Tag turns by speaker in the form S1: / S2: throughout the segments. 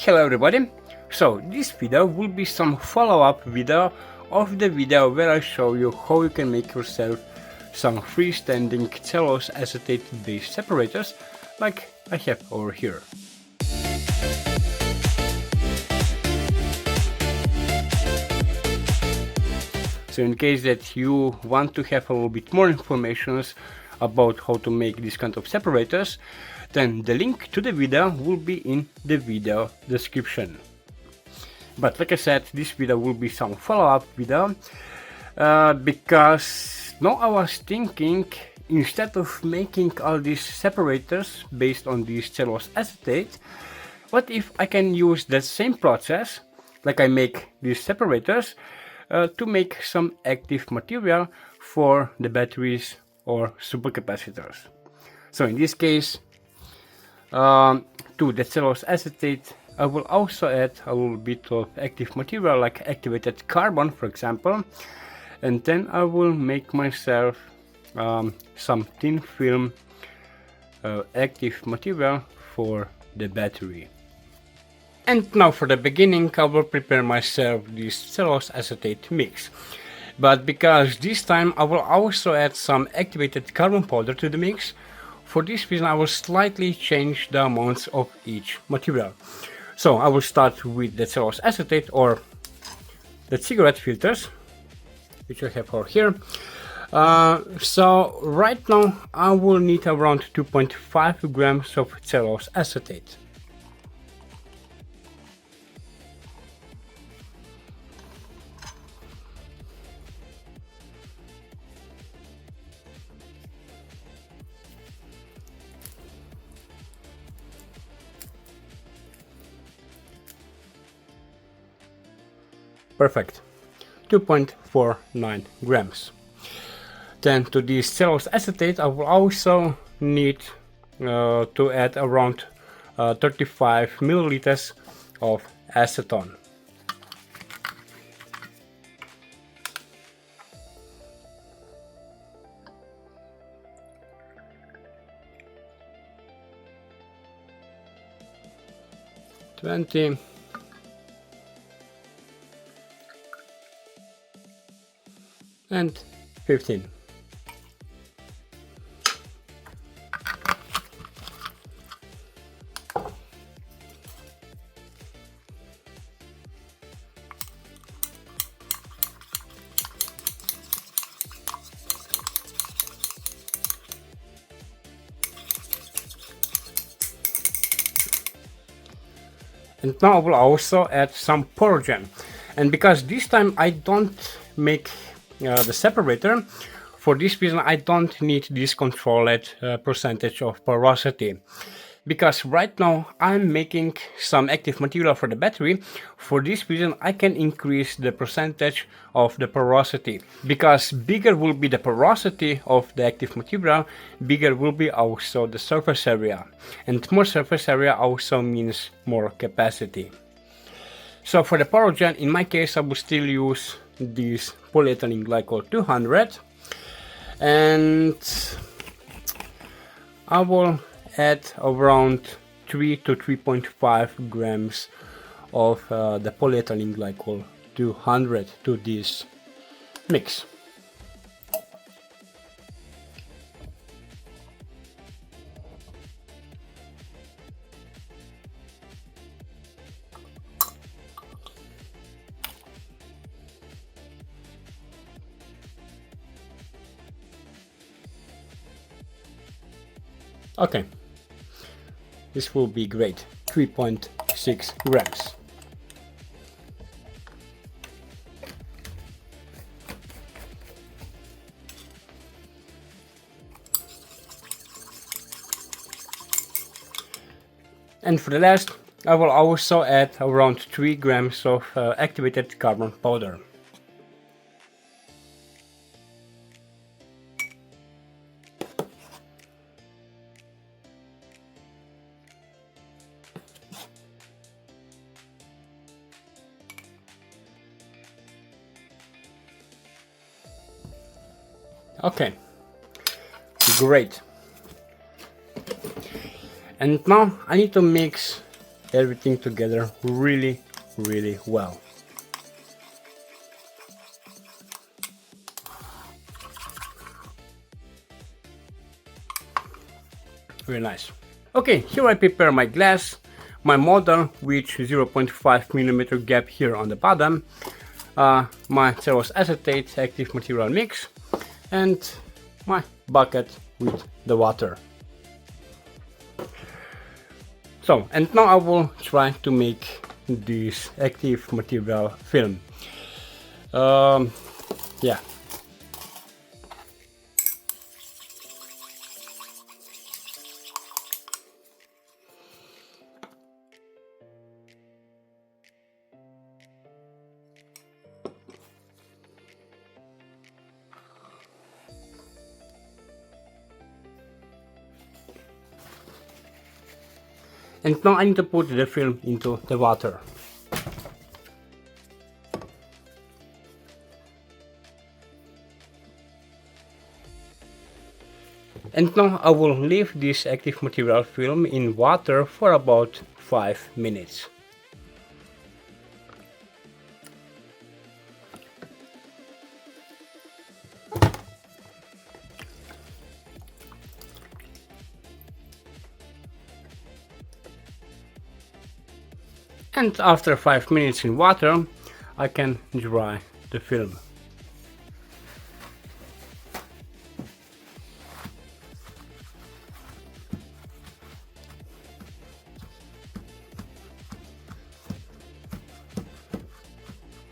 S1: Hello everybody! So this video will be some follow-up video of the video where I show you how you can make yourself some freestanding cellulose acetate based separators like I have over here. So in case that you want to have a little bit more information about how to make this kind of separators, then the link to the video will be in the video description. But like I said, this video will be some follow-up video because now I was thinking, instead of making all these separators based on this cellulose acetate, what if I can use that same process, like I make these separators, to make some active material for the batteries or supercapacitors. So in this case, to the cellulose acetate I will also add a little bit of active material like activated carbon, for example, and then I will make myself some thin film active material for the battery. And now for the beginning I will prepare myself this cellulose acetate mix. But because this time I will also add some activated carbon powder to the mix, for this reason I will slightly change the amounts of each material. So I will start with the cellulose acetate or the cigarette filters, which I have over here. So right now I will need around 2.5 grams of cellulose acetate. Perfect, 2.49 grams. Then to this cellulose acetate I will also need to add around 35 milliliters of acetone. And 15. And now I will also add some porogen, and because this time I don't make the separator, for this reason I don't need this controlled percentage of porosity, because right now I'm making some active material for the battery. For this reason I can increase the percentage of the porosity, because bigger will be the porosity of the active material, bigger will be also the surface area, and more surface area also means more capacity. So for the porogen, in my case I will still use this polyethylene glycol 200, and I will add around 3 to 3.5 grams of the polyethylene glycol 200 to this mix. Okay, this will be great, 3.6 grams. And for the last, I will also add around 3 grams of activated carbon powder. Okay, great. And now I need to mix everything together really well. Very nice. Okay, here I prepare my glass, my model with 0.5 mm gap here on the bottom, my cellulose acetate active material mix, and my bucket with the water. So, and now I will try to make this active material film. Yeah. And now I need to put the film into the water. And now I will leave this active material film in water for about 5 minutes. And after 5 minutes in water, I can dry the film.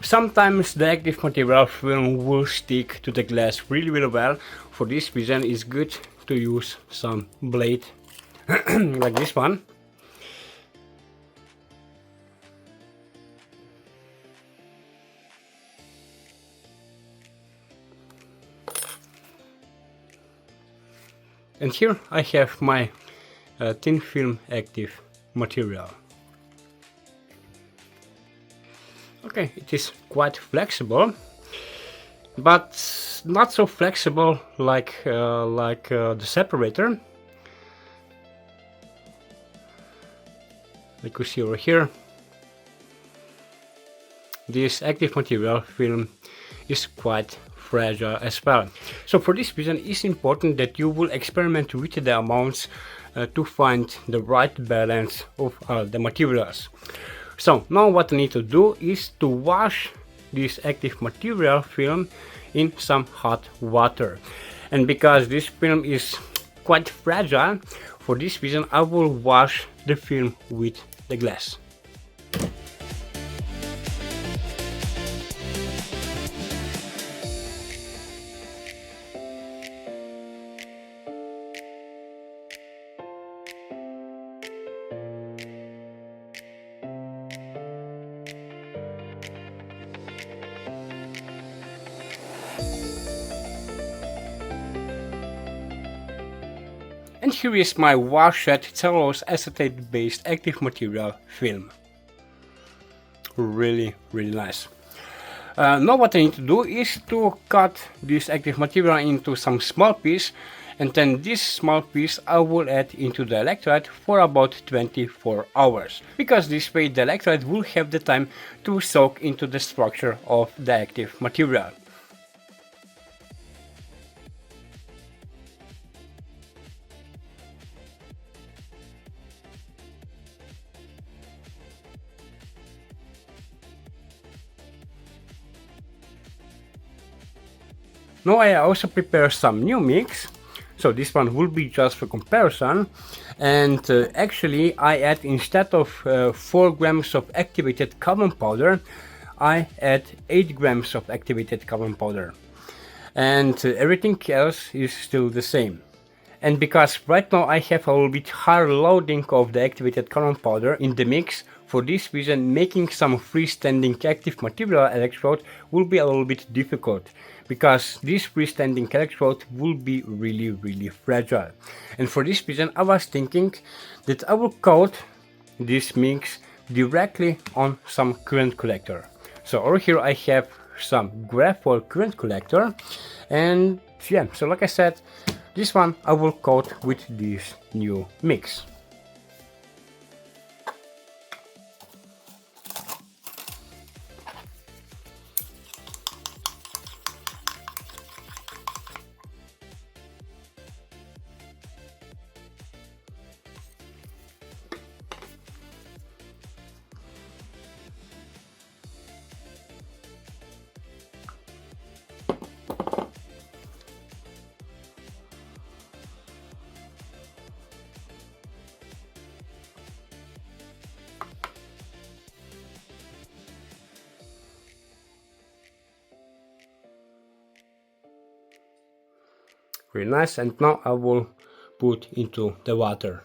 S1: Sometimes the active material film will stick to the glass really well. For this reason it's good to use some blade like this one. And here I have my thin film active material. Okay, it is quite flexible, but not so flexible like the separator. Like you see over here, this active material film is quite fragile as well. So for this reason it's important that you will experiment with the amounts to find the right balance of the materials. So now what I need to do is to wash this active material film in some hot water. And because this film is quite fragile, for this reason I will wash the film with the glass. And here is my washed cellulose acetate based active material film. Really nice. Now what I need to do is to cut this active material into some small piece, and then this small piece I will add into the electrolyte for about 24 hours. Because this way the electrolyte will have the time to soak into the structure of the active material. Now I also prepare some new mix, so this one will be just for comparison, and actually I add, instead of 4 grams of activated carbon powder, I add 8 grams of activated carbon powder, and everything else is still the same. And because right now I have a little bit higher loading of the activated carbon powder in the mix, for this reason making some freestanding active material electrode will be a little bit difficult, because this freestanding electrode will be really fragile. And for this reason I was thinking that I will coat this mix directly on some current collector. So over here I have some graphite current collector, and yeah, so like I said, this one I will coat with this new mix. Really nice. And now I will put into the water.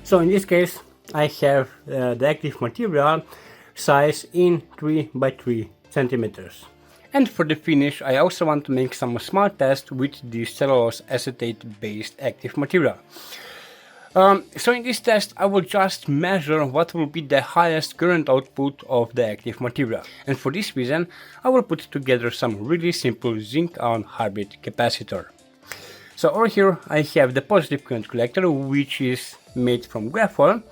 S1: So in this case, I have the active material size in 3 by 3 centimeters. And for the finish, I also want to make some small tests with the cellulose acetate based active material. So in this test, I will just measure what will be the highest current output of the active material. And for this reason, I will put together some really simple zinc-ion hybrid capacitor. So over here I have the positive current collector, which is made from graphite.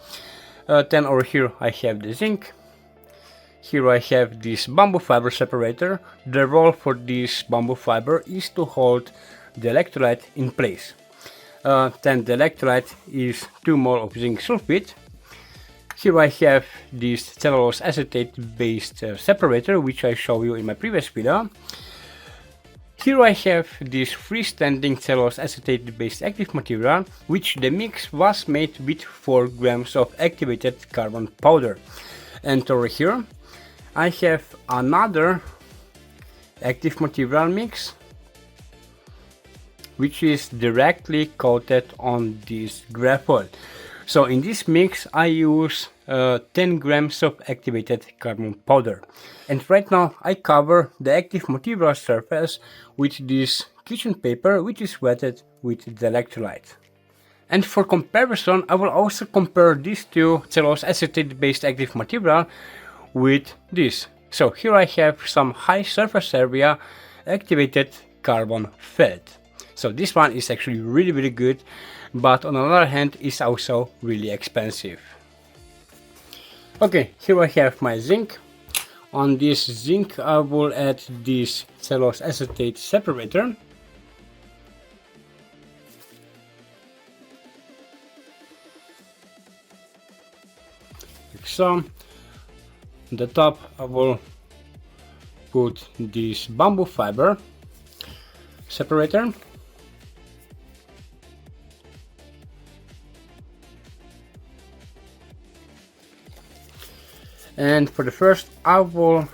S1: Then over here I have the zinc. Here I have this bamboo fiber separator. The role for this bamboo fiber is to hold the electrolyte in place. Then the electrolyte is 2 mole of zinc sulfate. Here I have this cellulose acetate based separator, which I showed you in my previous video. Here I have this freestanding cellulose acetate based active material, which the mix was made with 4 grams of activated carbon powder. And over here I have another active material mix, which is directly coated on this graphite. So in this mix I use 10 grams of activated carbon powder. And right now I cover the active material surface with this kitchen paper, which is wetted with the electrolyte. And for comparison, I will also compare these two cellulose acetate based active material with this. So here I have some high surface area activated carbon felt. So this one is actually really good, but on the other hand is also really expensive. Okay, here I have my zinc. On this zinc I will add this cellulose acetate separator. Like so. On the top I will put this bamboo fiber separator. And for the first, I will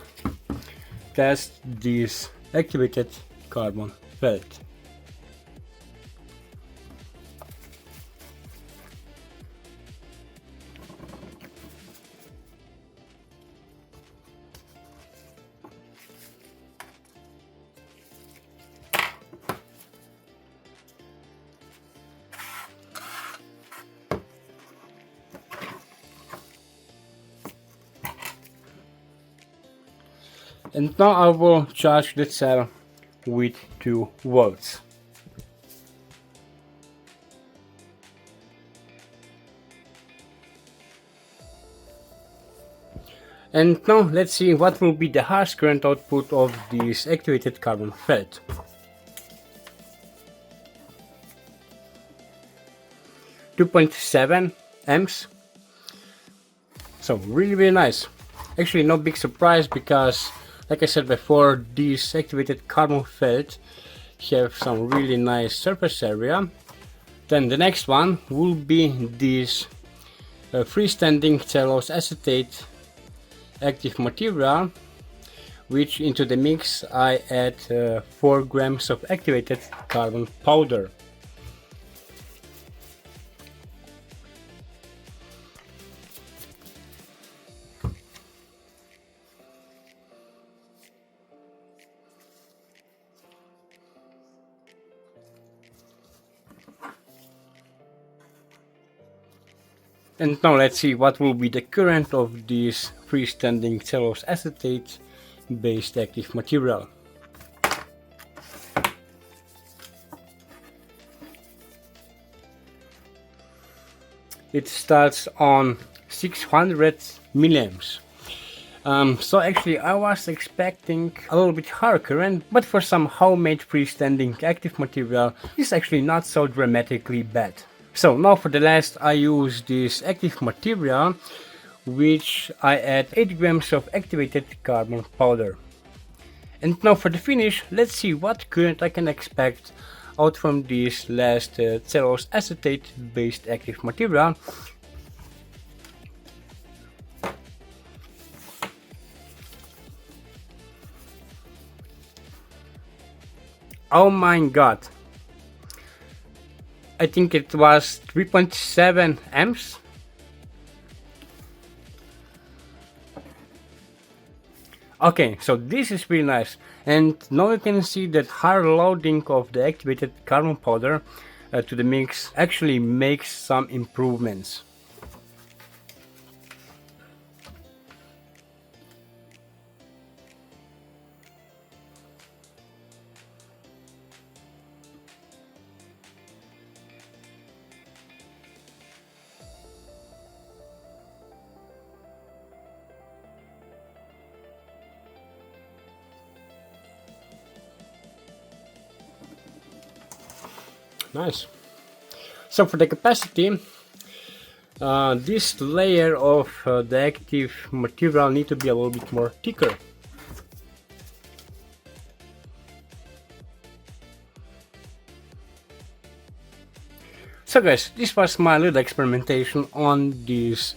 S1: test this activated carbon felt. And now I will charge the cell with 2 volts. And now let's see what will be the harsh current output of this activated carbon felt. .7 amps. So really nice. Actually no big surprise, because like I said before, these activated carbon felt have some really nice surface area. Then the next one will be this freestanding cellulose acetate active material, which into the mix I add 4 grams of activated carbon powder. And now let's see what will be the current of this freestanding cellulose acetate based active material. It starts on 600 milliamps. So actually I was expecting a little bit higher current, but for some homemade freestanding active material it's actually not so dramatically bad. So now for the last I use this active material, which I add 8 grams of activated carbon powder. And now for the finish, let's see what current I can expect out from this last cellulose acetate based active material. Oh my god, I think it was 3.7 amps. Okay, so this is really nice, and now you can see that higher loading of the activated carbon powder to the mix actually makes some improvements. Nice. So for the capacity, this layer of the active material need to be a little bit more thicker. So guys, this was my little experimentation on these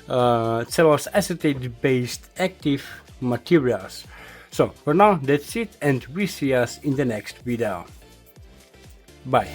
S1: cellulose acetate based active materials. So for now that's it, and we see us in the next video. Bye.